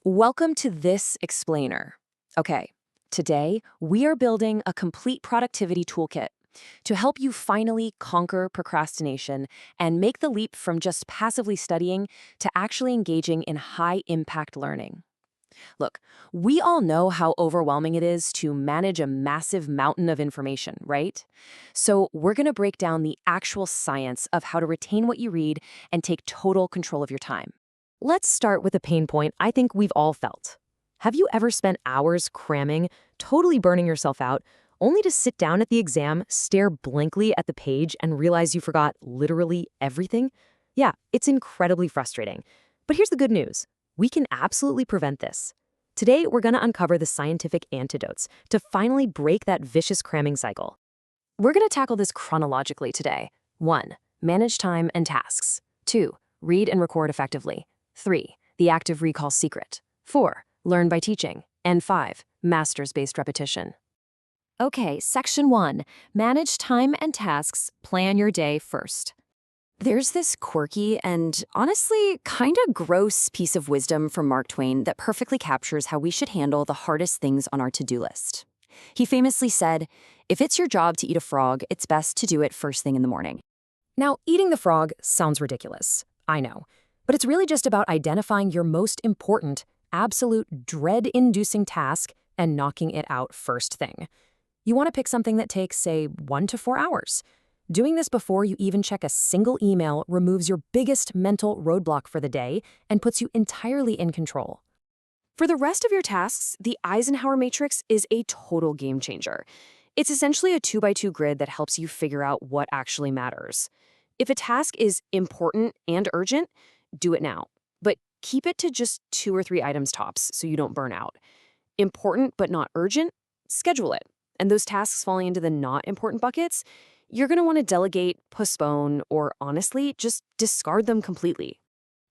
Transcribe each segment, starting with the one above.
Welcome to this explainer. Okay, today we are building a complete productivity toolkit to help you finally conquer procrastination and make the leap from just passively studying to actually engaging in high-impact learning. Look, we all know how overwhelming it is to manage a massive mountain of information, right? So we're going to break down the actual science of how to retain what you read and take total control of your time. Let's start with a pain point I think we've all felt. Have you ever spent hours cramming, totally burning yourself out, only to sit down at the exam, stare blankly at the page, and realize you forgot literally everything? Yeah, it's incredibly frustrating. But here's the good news. We can absolutely prevent this. Today, we're going to uncover the scientific antidotes to finally break that vicious cramming cycle. We're going to tackle this chronologically today. 1. Manage time and tasks. 2. Read and record effectively. 3. The active recall secret. 4. Learn by teaching. And 5. Masters-based repetition. Okay, Section 1. Manage time and tasks. Plan your day first. There's this quirky and honestly kind of gross piece of wisdom from Mark Twain that perfectly captures how we should handle the hardest things on our to-do list. He famously said, "If it's your job to eat a frog, it's best to do it first thing in the morning." Now, eating the frog sounds ridiculous, I know, but it's really just about identifying your most important, absolute dread-inducing task and knocking it out first thing. You want to pick something that takes, say, 1 to 4 hours. Doing this before you even check a single email removes your biggest mental roadblock for the day and puts you entirely in control. For the rest of your tasks, the Eisenhower matrix is a total game changer. It's essentially a 2x2 grid that helps you figure out what actually matters. If a task is important and urgent, do it now. But keep it to just 2 or 3 items tops so you don't burn out. Important but not urgent, schedule it. And those tasks falling into the not important buckets, you're going to want to delegate, postpone, or honestly, just discard them completely.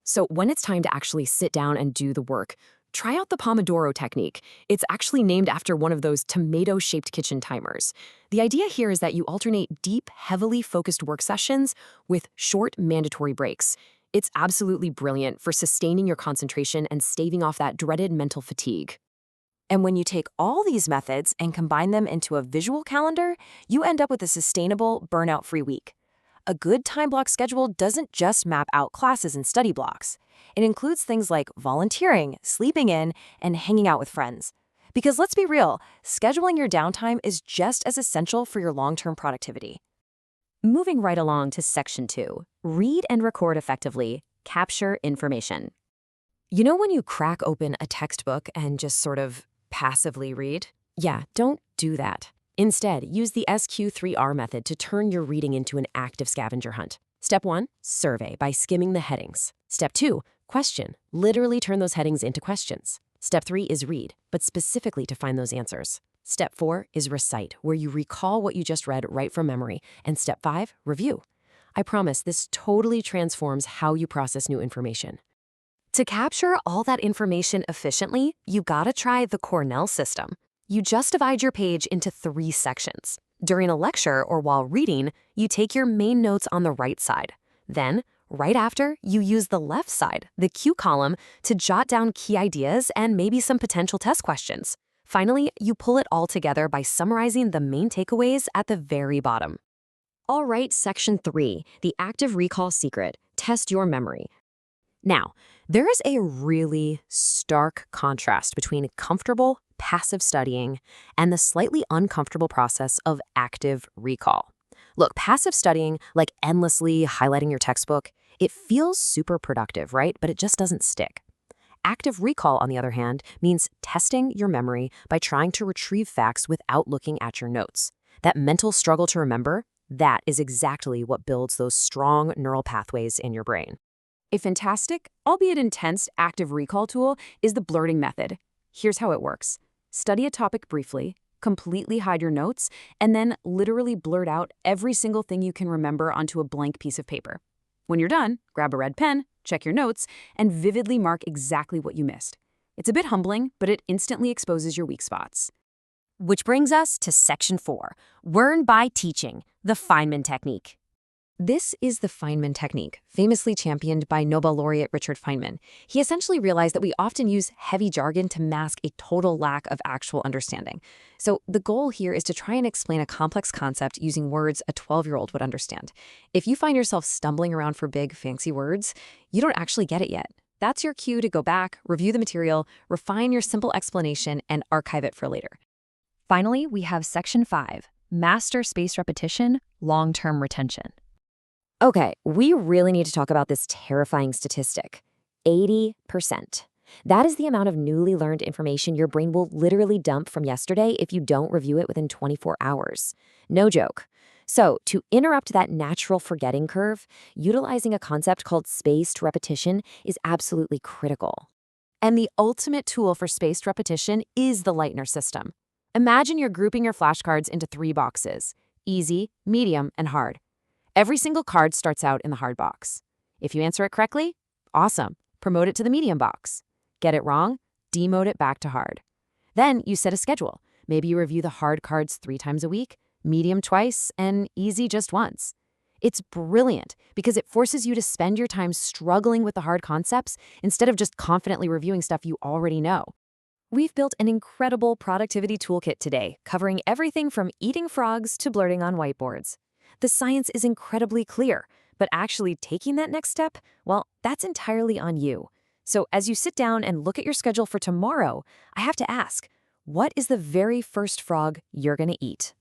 So when it's time to actually sit down and do the work, try out the Pomodoro technique. It's actually named after one of those tomato-shaped kitchen timers. The idea here is that you alternate deep, heavily focused work sessions with short, mandatory breaks. It's absolutely brilliant for sustaining your concentration and staving off that dreaded mental fatigue. And when you take all these methods and combine them into a visual calendar, you end up with a sustainable, burnout-free week. A good time block schedule doesn't just map out classes and study blocks. It includes things like volunteering, sleeping in, and hanging out with friends. Because let's be real, scheduling your downtime is just as essential for your long-term productivity. Moving right along to Section 2, read and record effectively, capture information. You know when you crack open a textbook and just sort of passively read? Yeah, don't do that. Instead, use the SQ3R method to turn your reading into an active scavenger hunt. Step 1, survey by skimming the headings. Step 2, question. Literally turn those headings into questions. Step 3 is read, but specifically to find those answers. Step 4 is recite, where you recall what you just read right from memory. And Step 5, review. I promise this totally transforms how you process new information. To capture all that information efficiently, you gotta try the Cornell system. You just divide your page into 3 sections. During a lecture or while reading, you take your main notes on the right side. Then, right after, you use the left side, the Q column, to jot down key ideas and maybe some potential test questions. Finally, you pull it all together by summarizing the main takeaways at the very bottom. All right, Section 3, the active recall secret. Test your memory. Now, there is a really stark contrast between comfortable, passive studying and the slightly uncomfortable process of active recall. Look, passive studying, like endlessly highlighting your textbook, it feels super productive, right? But it just doesn't stick. Active recall, on the other hand, means testing your memory by trying to retrieve facts without looking at your notes. That mental struggle to remember, that is exactly what builds those strong neural pathways in your brain. A fantastic, albeit intense, active recall tool is the blurting method. Here's how it works. Study a topic briefly, completely hide your notes, and then literally blurt out every single thing you can remember onto a blank piece of paper. When you're done, grab a red pen, check your notes, and vividly mark exactly what you missed. It's a bit humbling, but it instantly exposes your weak spots. Which brings us to Section 4, learn by teaching, the Feynman technique. This is the Feynman technique, famously championed by Nobel laureate Richard Feynman. He essentially realized that we often use heavy jargon to mask a total lack of actual understanding. So the goal here is to try and explain a complex concept using words a 12-year-old would understand. If you find yourself stumbling around for big, fancy words, you don't actually get it yet. That's your cue to go back, review the material, refine your simple explanation, and archive it for later. Finally, we have Section 5, Master Spaced Repetition, Long-Term Retention. Okay, we really need to talk about this terrifying statistic. 80%. That is the amount of newly learned information your brain will literally dump from yesterday if you don't review it within 24 hours. No joke. So, to interrupt that natural forgetting curve, utilizing a concept called spaced repetition is absolutely critical. And the ultimate tool for spaced repetition is the Lightner system. Imagine you're grouping your flashcards into 3 boxes: easy, medium, and hard. Every single card starts out in the hard box. If you answer it correctly, awesome, promote it to the medium box. Get it wrong, demote it back to hard. Then you set a schedule. Maybe you review the hard cards 3 times a week, medium twice, and easy just once. It's brilliant because it forces you to spend your time struggling with the hard concepts instead of just confidently reviewing stuff you already know. We've built an incredible productivity toolkit today, covering everything from eating frogs to blurting on whiteboards. The science is incredibly clear, but actually taking that next step, well, that's entirely on you. So as you sit down and look at your schedule for tomorrow, I have to ask, what is the very first frog you're going to eat?